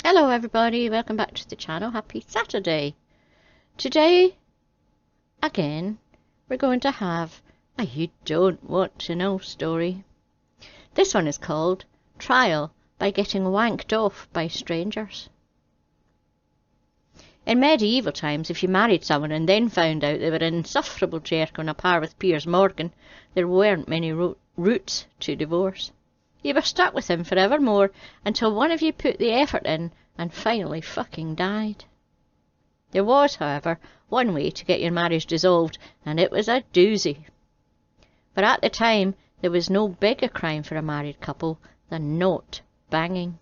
Hello everybody, welcome back to the channel. Happy Saturday. Today, again, we're going to have a you don't want to know story. This one is called Trial by Getting Wanked Off by Strangers. In medieval times, if you married someone and then found out they were an insufferable jerk on a par with Piers Morgan, there weren't many routes to divorce. You were stuck with him forevermore until one of you put the effort in and finally fucking died. There was, however, one way to get your marriage dissolved, and it was a doozy. But at the time, there was no bigger crime for a married couple than not banging.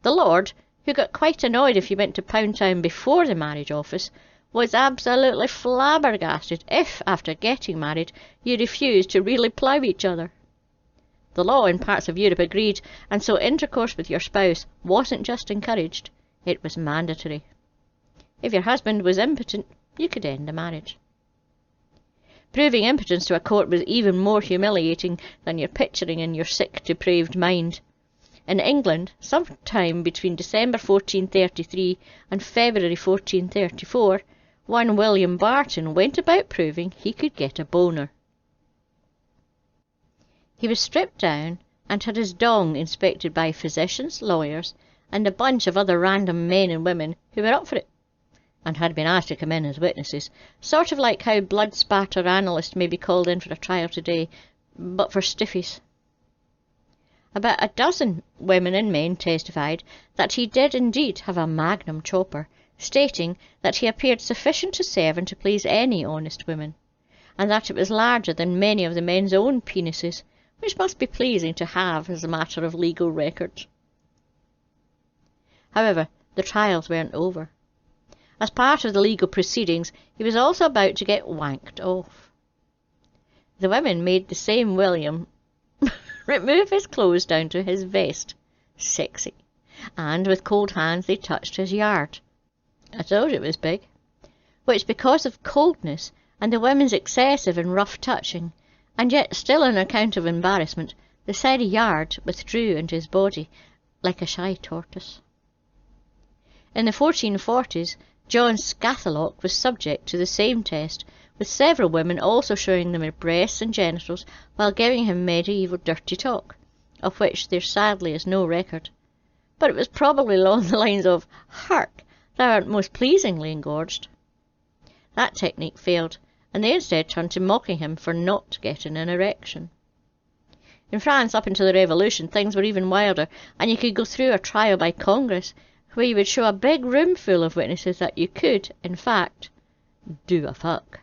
The Lord, who got quite annoyed if you went to Pound Town before the marriage office, was absolutely flabbergasted if, after getting married, you refused to really plough each other. The law in parts of Europe agreed, and so intercourse with your spouse wasn't just encouraged, it was mandatory. If your husband was impotent, you could end the marriage. Proving impotence to a court was even more humiliating than you're picturing in your sick, depraved mind. In England, sometime between December 1433 and February 1434, one William Barton went about proving he could get a boner. He was stripped down and had his dong inspected by physicians, lawyers, and a bunch of other random men and women who were up for it, and had been asked to come in as witnesses, sort of like how blood spatter analysts may be called in for a trial today, but for stiffies. About a dozen women and men testified that he did indeed have a magnum chopper, stating that he appeared sufficient to serve and to please any honest woman, and that it was larger than many of the men's own penises, which must be pleasing to have as a matter of legal record. However, the trials weren't over. As part of the legal proceedings, he was also about to get wanked off. The women made the same William remove his clothes down to his vest, sexy, and with cold hands they touched his yard. I told you it was big. Which, because of coldness and the women's excessive and rough touching, and yet still on account of embarrassment, the said yard withdrew into his body like a shy tortoise. In the 1440s, John Scathellock was subject to the same test, with several women also showing them their breasts and genitals while giving him medieval dirty talk, of which there sadly is no record. But it was probably along the lines of, "Hark, thou art most pleasingly engorged." That technique failed, and they instead turned to mocking him for not getting an erection. In France, up until the Revolution, things were even wilder, and you could go through a trial by Congress, where you would show a big room full of witnesses that you could, in fact, do a fuck.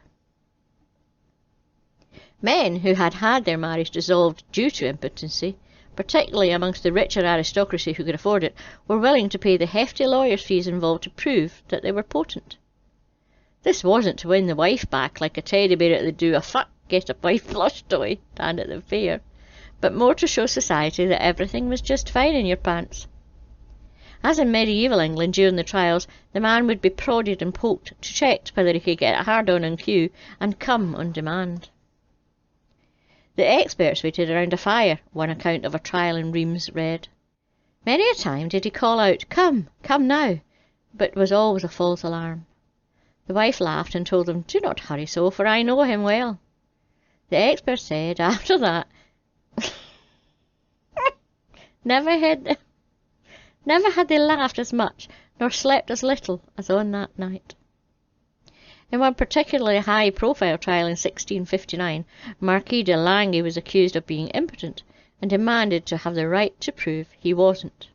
Men who had had their marriage dissolved due to impotency, particularly amongst the richer aristocracy who could afford it, were willing to pay the hefty lawyers' fees involved to prove that they were potent. This wasn't to win the wife back like a teddy bear at the do a fuck get a wife plush toy stand at the fair, but more to show society that everything was just fine in your pants. As in medieval England during the trials, the man would be prodded and poked to check whether he could get a hard-on in cue and come on demand. The experts waited around a fire, one account of a trial in Reims read. Many a time did he call out, "Come, come now," but it was always a false alarm. The wife laughed and told him, "Do not hurry so, for I know him well." The expert said, after that, never had they laughed as much, nor slept as little as on that night. In one particularly high-profile trial in 1659, Marquis de Lange was accused of being impotent, and demanded to have the right to prove he wasn't.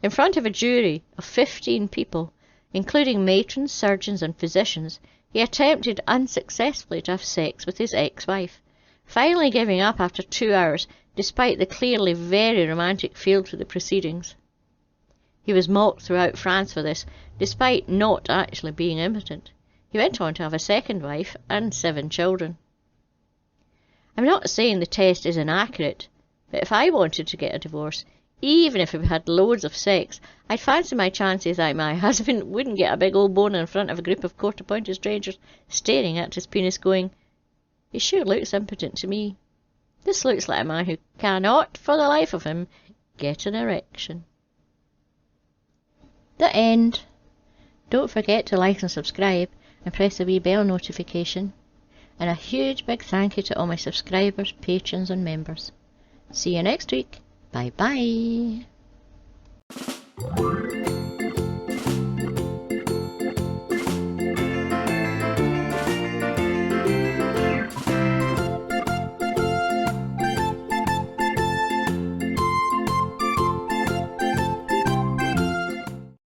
In front of a jury of 15 people, including matrons, surgeons and physicians, he attempted unsuccessfully to have sex with his ex-wife, finally giving up after 2 hours, despite the clearly very romantic feel to the proceedings. He was mocked throughout France for this, despite not actually being impotent. He went on to have a second wife and 7 children. I'm not saying the test is inaccurate, but if I wanted to get a divorce, even if we had loads of sex, I'd fancy my chances that my husband wouldn't get a big old boner in front of a group of court-appointed strangers staring at his penis going, "He sure looks impotent to me. This looks like a man who cannot, for the life of him, get an erection." The end. Don't forget to like and subscribe and press the wee bell notification. And a huge big thank you to all my subscribers, patrons and members. See you next week. Bye bye.